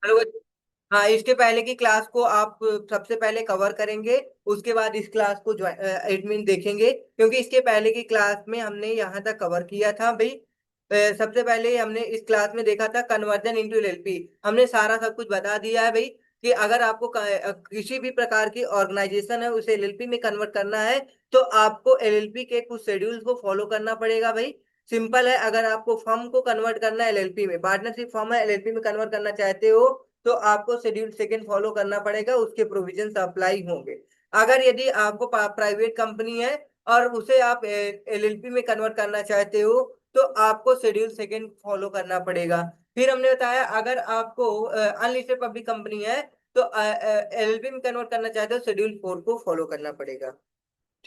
Hello. हाँ, इसके पहले की क्लास को आप सबसे पहले कवर करेंगे। उसके बाद इस क्लास को जो एडमिन देखेंगे, क्योंकि इसके पहले की क्लास में हमने यहाँ तक कवर किया था भाई। सबसे पहले हमने इस क्लास में देखा था कन्वर्जन इनटू एलएलपी। हमने सारा सब कुछ बता दिया है भाई कि अगर आपको किसी भी प्रकार की ऑर्गेनाइजेशन है उसे एलएलपी में कन्वर्ट करना है, तो आपको एलएलपी के कुछ शेड्यूल्स को फॉलो करना पड़ेगा भाई। सिंपल है, अगर आपको फर्म को कन्वर्ट करना है एलएलपी में, पार्टनरशिप फर्म है एलएलपी में कन्वर्ट करना चाहते हो, तो आपको शेड्यूल सेकंड फॉलो करना पड़ेगा, उसके प्रोविजंस अप्लाई होंगे। अगर यदि आपको प्राइवेट कंपनी है और उसे आप एलएलपी में कन्वर्ट करना चाहते हो, तो आपको शेड्यूल सेकंड फॉलो करना पड़ेगा। फिर हमने बताया अगर आपको अनलिस्टेड पब्लिक कंपनी है, तो एलएलपी में कन्वर्ट करना चाहते हो, शेड्यूल फोर को फॉलो करना पड़ेगा।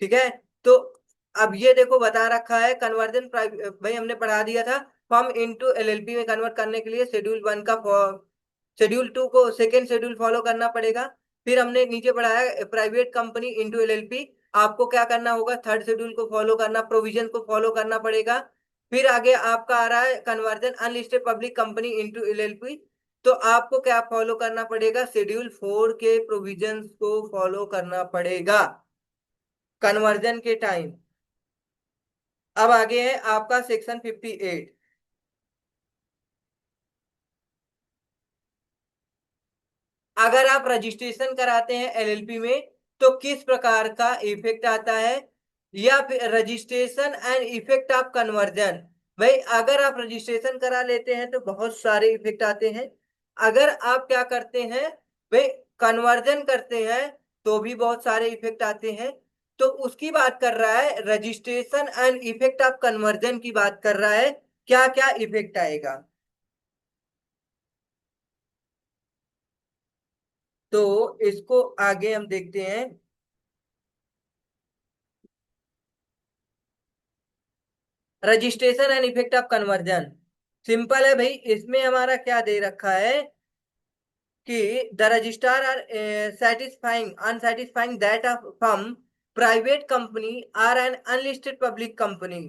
ठीक है। तो अब ये देखो बता रखा है कन्वर्जन भाई हमने पढ़ा दिया था। फॉर्म इनटू एलएलपी में कन्वर्ट करने के लिए शेड्यूल वन का शेड्यूल टू को सेकेंड शेड्यूल फॉलो करना पड़ेगा। फिर हमने नीचे पढ़ाया प्राइवेट कंपनी इनटू एलएलपी, आपको क्या करना होगा, थर्ड शेड्यूल को फॉलो करना, प्रोविजन को फॉलो करना पड़ेगा। फिर आगे आपका आ रहा है conversion unlisted public company into LLP, तो आपको क्या फॉलो करना पड़ेगा, शेड्यूल फोर के प्रोविजंस को फॉलो करना पड़ेगा कन्वर्जन के टाइम। अब आगे है आपका सेक्शन 58। अगर आप रजिस्ट्रेशन कराते हैं एलएलपी में, तो किस प्रकार का इफेक्ट आता है, या फिर registration and effect of conversion. भाई अगर आप रजिस्ट्रेशन करा लेते हैं तो बहुत सारे इफेक्ट आते हैं। अगर आप क्या करते हैं भाई, कन्वर्जन करते हैं, तो भी बहुत सारे इफेक्ट आते हैं। तो उसकी बात कर रहा है, registration and effect of conversion की बात कर रहा है, क्या क्या इफेक्ट आएगा। तो इसको आगे हम देखते हैं। Registration and effect of conversion simple है भाई, इसमें हमारा क्या दे रखा है कि the registrar are satisfying unsatisfying that of from private company are an unlisted public company.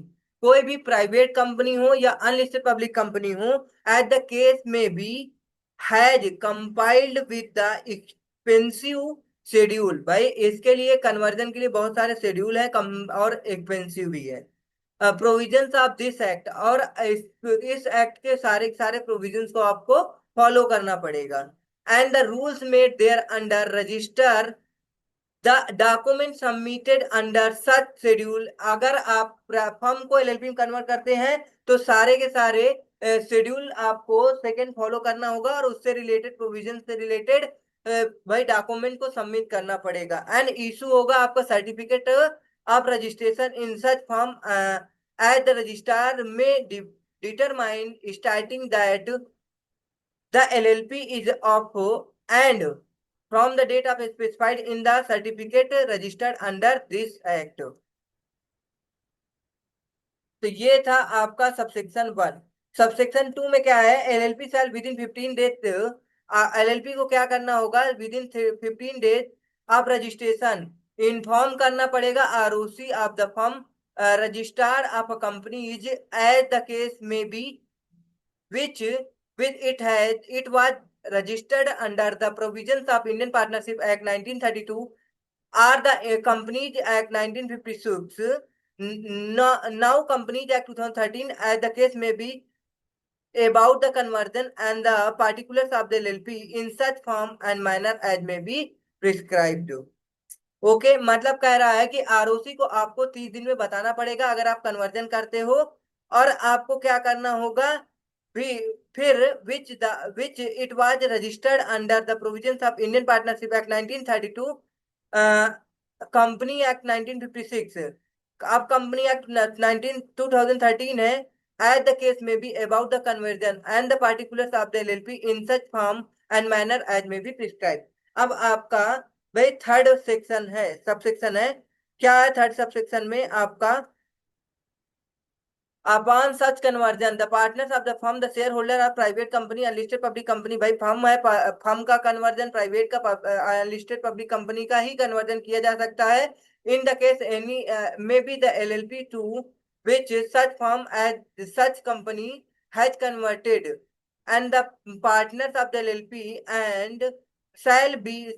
कोई भी प्राइवेट कंपनी हो या अनलिस्टेड पब्लिक कंपनी हो, at the case may be has compiled with the expensive schedule. भाई इसके लिए conversion के लिए बहुत सारे शेड्यूल है, कम और एक्सपेंसिव भी है। प्रोविजंस ऑफ दिस एक्ट, और इस एक्ट के सारे सारे प्रोविजंस को आपको फॉलो करना पड़ेगा। And the rules made thereunder register the document submitted under such schedule. अगर आप फर्म को एलएलपी में कन्वर्ट करते हैं, तो सारे के सारे शेड्यूल आपको सेकंड फॉलो करना होगा, और उससे रिलेटेड प्रोविजन से रिलेटेड भाई डॉक्यूमेंट को सबमिट करना पड़ेगा। एंड इशू होगा आपका certificate of registration in such form as the registrar may determine starting that the LLP is of and from the date of specified in the certificate registered under this act। तो ये था आपका subsection one. Subsection two में क्या है, LLP shall within 15 days, LLP को क्या करना होगा, विद इन 15 डेज आप रजिस्ट्रेशन इन्फॉर्म करना पड़ेगा ROC of the firm registrar of a company is as the case may be which with it was registered under the provisions of Indian Partnership Act 1932 or the Companies Act 1956, now Companies Act 2013, as the case may be, about the conversion and the particulars of the LLP in such form and manner as may be prescribed। Okay मतलब कह रहा है कि ROC को आपको 30 दिन में बताना पड़ेगा अगर आप कन्वर्जन करते हो, और आपको क्या करना होगा, फिर which it was registered under the provisions of Indian partnership act 1932, company act 1956। अब कंपनी एक्ट 19 2013 है, as the case may be about the conversion and the particulars of the LLP in such form and manner as may be prescribe. अब आपका भाई third section है, subsection है। क्या है third subsection में आपका, upon such conversion the partners of the firm the shareholder of private company unlisted public company. भाई फर्म है, फर्म का कन्वर्जन प्राइवेट का अनलिस्टेड पब्लिक कंपनी का ही कन्वर्जन किया जा सकता है। In the case any may be the LLP to which such firm as such company has converted and the partners of the LLP and shall be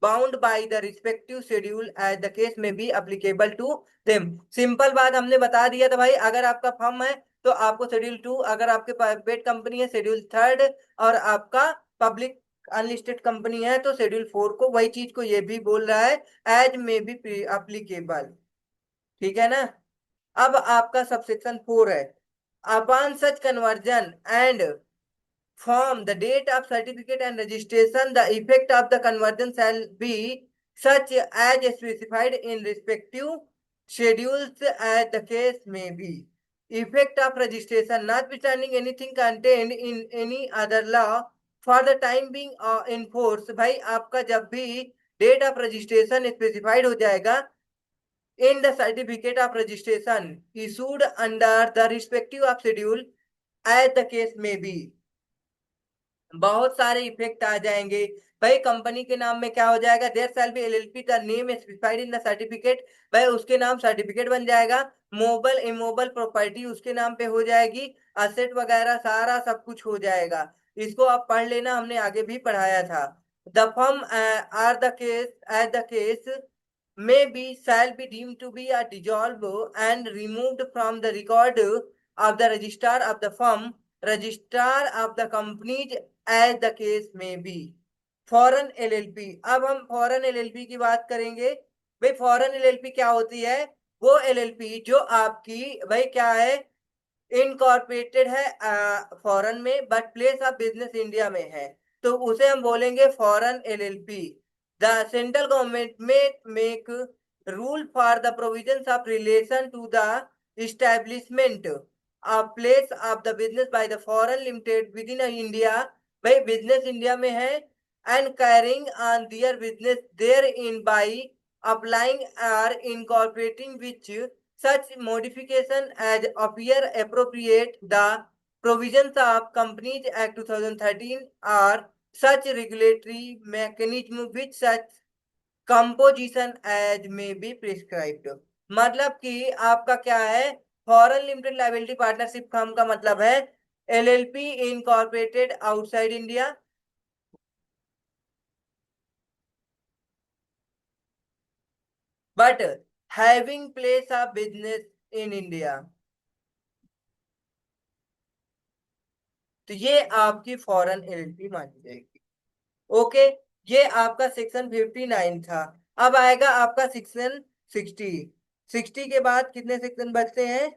bound by the respective schedule as the case may be applicable to them। Simple बात हमने बता दिया था भाई, अगर आपका firm है तो आपको शेड्यूल 2, अगर आपके प्राइवेट कंपनी है शेड्यूल 3, और आपका पब्लिक अनलिस्टेड कंपनी है तो शेड्यूल 4 को, वही चीज को ये भी बोल रहा है, एज मे बी अप्लीकेबल। ठीक है ना। अब आपका सबसेक्शन 4 है, upon such conversion and from the date of certificate and registration, the effect of the conversion shall be such as specified in respective schedules as the case may be. Effect of registration, notwithstanding anything contained in any other law for the time being in force। भाई आपका जब भी date of registration specified हो जाएगा in the certificate of registration issued under the respective of schedule as the case may be, बहुत सारे effect आ जाएंगे। भाई कंपनी के नाम में क्या हो जाएगा, there shall be LLP the name specified in the certificate, भाई उसके नाम सर्टिफिकेट बन जाएगा। मोबाइल इमोबाइल प्रॉपर्टी उसके नाम पे हो जाएगी, असेट वगैरह सारा सब कुछ हो जाएगा। इसको आप पढ़ लेना, हमने आगे भी पढ़ाया था। The firm or the case as the case may be shall be deemed to be a dissolved and removed from the record of the registrar of the firm, registrar of the companies as the case may be। Foreign LLP, अब हम foreign LLP की बात करेंगे। भाई foreign LLP क्या होती है, वो एलएलपी जो आपकी भाई क्या है, इनकॉर्पोरेटेड है फॉरेन में but place of business India में है, तो उसे हम बोलेंगे foreign LLP. The central government may make rule for the provisions of relation to the establishment of place of the business by the foreign limited within India. भाई business India में है and carrying on their business there in by applying or incorporating which such modification as appear appropriate, the provisions of Companies Act 2013 are such regulatory mechanism which such composition as may be prescribed। मतलब कि आपका क्या है, foreign limited liability partnership firm का मतलब है LLP incorporated outside India, but having place of business in India. तो ये आपकी फॉरेन एलएलपी मानी जाएगी। ओके, ये आपका सेक्शन 59 था। अब आएगा आपका सेक्शन 60। 60 के बाद कितने सेक्शन बचते हैं,